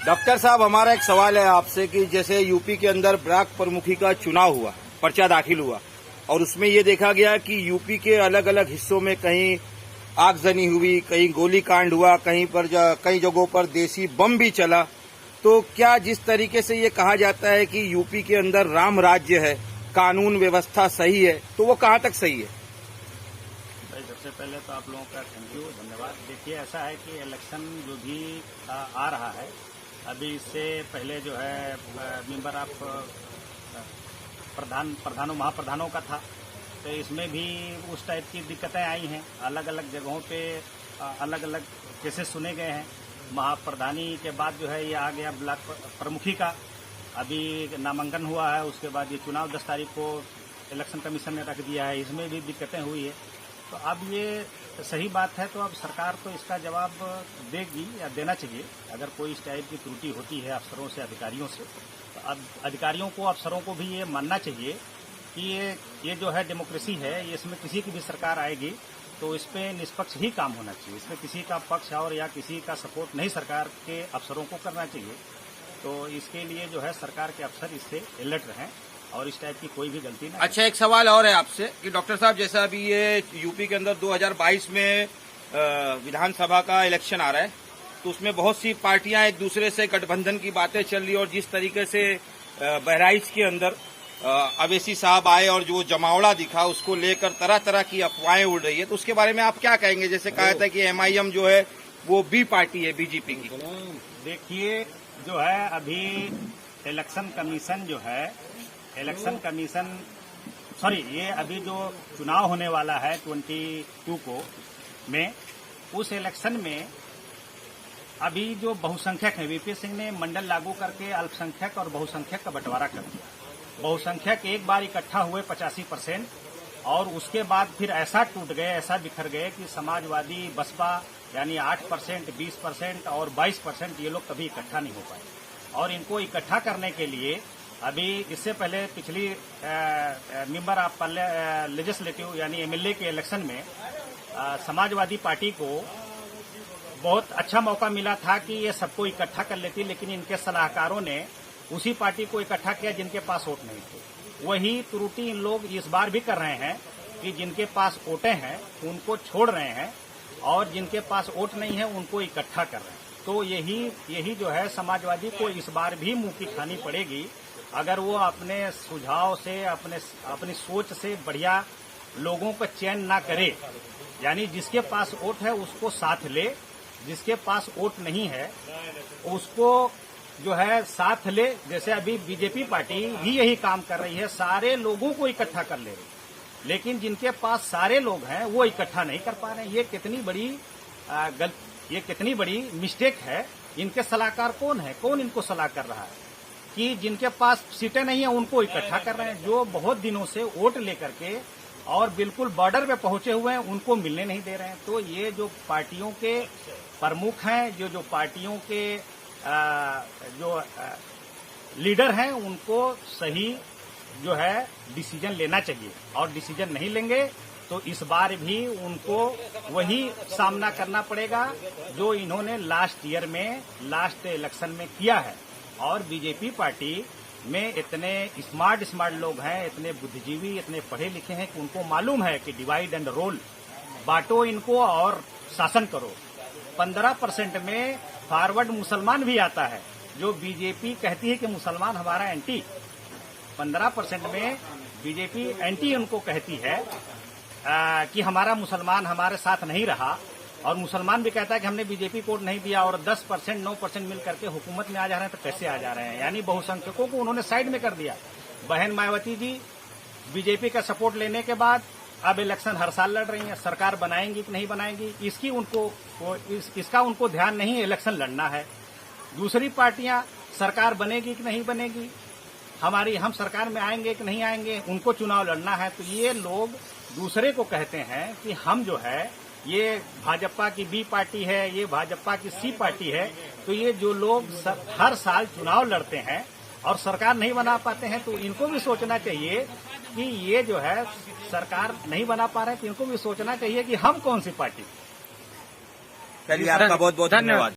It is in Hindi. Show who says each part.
Speaker 1: डॉक्टर साहब, हमारा एक सवाल है आपसे कि जैसे यूपी के अंदर ब्लॉक प्रमुखी का चुनाव हुआ, पर्चा दाखिल हुआ और उसमें ये देखा गया कि यूपी के अलग अलग हिस्सों में कहीं आगजनी हुई, कहीं गोली कांड हुआ, कई जगहों पर देसी बम भी चला। तो क्या जिस तरीके से ये कहा जाता है कि यूपी के अंदर राम राज्य है, कानून व्यवस्था सही है, तो वो कहाँ तक सही है?
Speaker 2: सबसे पहले तो आप लोगों का थैंक यू, धन्यवाद। देखिए, ऐसा है कि इलेक्शन जो भी आ रहा है, अभी इससे पहले जो है मेंबर ऑफ प्रधानों महाप्रधानों का था, तो इसमें भी उस टाइप की दिक्कतें आई हैं। अलग अलग जगहों पे अलग अलग केसेस सुने गए हैं। महाप्रधानी के बाद जो है ये आ गया ब्लॉक प्रमुखी का, अभी नामांकन हुआ है, उसके बाद ये चुनाव 10 तारीख को इलेक्शन कमीशन ने रख दिया है, इसमें भी दिक्कतें हुई है। तो अब ये सही बात है, तो अब सरकार तो इसका जवाब देगी या देना चाहिए। अगर कोई इस टाइप की त्रुटि होती है अफसरों से, अधिकारियों से, तो अब अधिकारियों को, अफसरों को भी ये मानना चाहिए कि ये जो है डेमोक्रेसी है, ये इसमें किसी की भी सरकार आएगी तो इस पे निष्पक्ष ही काम होना चाहिए। इसमें किसी का पक्ष और या किसी का सपोर्ट नहीं सरकार के अफसरों को करना चाहिए। तो इसके लिए जो है सरकार के अफसर इससे अलर्ट रहें और इस टाइप की कोई भी गलती नहीं।
Speaker 1: अच्छा, एक सवाल और है आपसे कि डॉक्टर साहब, जैसा अभी ये यूपी के अंदर 2022 में विधानसभा का इलेक्शन आ रहा है, तो उसमें बहुत सी पार्टियां एक दूसरे से गठबंधन की बातें चल रही, और जिस तरीके से बहराइच के अंदर अवैसी साहब आए और जो जमावड़ा दिखा, उसको लेकर तरह तरह की अफवाहें उड़ रही है, तो उसके बारे में आप क्या कहेंगे? जैसे कहा था कि MIM जो है वो बी पार्टी है बीजेपी की।
Speaker 2: देखिए, जो है अभी इलेक्शन कमीशन जो है, ये अभी जो चुनाव होने वाला है 22 को में, उस इलेक्शन में अभी जो बहुसंख्यक है, VP सिंह ने मंडल लागू करके अल्पसंख्यक और बहुसंख्यक का बंटवारा कर दिया। बहुसंख्यक एक बार इकट्ठा हुए 85%, और उसके बाद फिर ऐसा टूट गए, ऐसा बिखर गए कि समाजवादी, बसपा यानी 8%, 20% और 22% ये लोग कभी इकट्ठा नहीं हो पाए। और इनको इकट्ठा करने के लिए अभी इससे पहले पिछली मेंबर ऑफ लेजिस्लेटिव यानी MLA के इलेक्शन में समाजवादी पार्टी को बहुत अच्छा मौका मिला था कि ये सबको इकट्ठा कर लेती, लेकिन इनके सलाहकारों ने उसी पार्टी को इकट्ठा किया जिनके पास वोट नहीं थे। वही त्रुटि इन लोग इस बार भी कर रहे हैं कि जिनके पास वोटें हैं उनको छोड़ रहे हैं और जिनके पास वोट नहीं है उनको इकट्ठा कर रहे हैं। तो यही जो है समाजवादी को इस बार भी मुंह की खानी पड़ेगी, अगर वो अपने सुझाव से, अपनी सोच से बढ़िया लोगों का चयन ना करे। यानी जिसके पास वोट है उसको साथ ले, जिसके पास वोट नहीं है उसको जो है साथ ले। जैसे अभी बीजेपी पार्टी भी यही काम कर रही है, सारे लोगों को इकट्ठा कर ले रही, लेकिन जिनके पास सारे लोग हैं वो इकट्ठा नहीं कर पा रहे हैं। ये कितनी बड़ी मिस्टेक है। इनके सलाहकार कौन है, कौन इनको सलाह कर रहा है कि जिनके पास सीटें नहीं है उनको इकट्ठा कर रहे हैं, जो बहुत दिनों से वोट लेकर के और बिल्कुल बॉर्डर पे पहुंचे हुए हैं उनको मिलने नहीं दे रहे हैं। तो ये जो पार्टियों के प्रमुख हैं, जो पार्टियों के जो लीडर हैं, उनको सही जो है डिसीजन लेना चाहिए, और डिसीजन नहीं लेंगे तो इस बार भी उनको वही सामना करना पड़ेगा जो इन्होंने लास्ट इलेक्शन में किया है। और बीजेपी पार्टी में इतने स्मार्ट लोग हैं, इतने बुद्धिजीवी, इतने पढ़े लिखे हैं कि उनको मालूम है कि डिवाइड एंड रोल, बांटो इनको और शासन करो। 15% में फॉरवर्ड मुसलमान भी आता है, जो बीजेपी कहती है कि मुसलमान हमारा एंटी। 15% में बीजेपी एंटी उनको कहती है कि हमारा मुसलमान हमारे साथ नहीं रहा, और मुसलमान भी कहता है कि हमने बीजेपी को वोट नहीं दिया, और 10%, 9% मिल करके हुकूमत में आ जा रहे हैं। तो कैसे आ जा रहे हैं? यानी बहुसंख्यकों को उन्होंने साइड में कर दिया। बहन मायावती जी बीजेपी का सपोर्ट लेने के बाद अब इलेक्शन हर साल लड़ रही हैं। सरकार बनाएंगी कि नहीं बनाएंगी इसका उनको ध्यान नहीं है, इलेक्शन लड़ना है। दूसरी पार्टियां सरकार बनेगी कि नहीं बनेगी, हम सरकार में आएंगे कि नहीं आएंगे, उनको चुनाव लड़ना है। तो ये लोग दूसरे को कहते हैं कि हम जो है ये भाजपा की बी पार्टी है, ये भाजपा की सी पार्टी है। तो ये जो लोग हर साल चुनाव लड़ते हैं और सरकार नहीं बना पाते हैं, तो इनको भी सोचना चाहिए कि ये जो है सरकार नहीं बना पा रहे हैं, तो इनको भी सोचना चाहिए कि हम कौन सी पार्टी।
Speaker 1: चलिए, आपका बहुत बहुत धन्यवाद।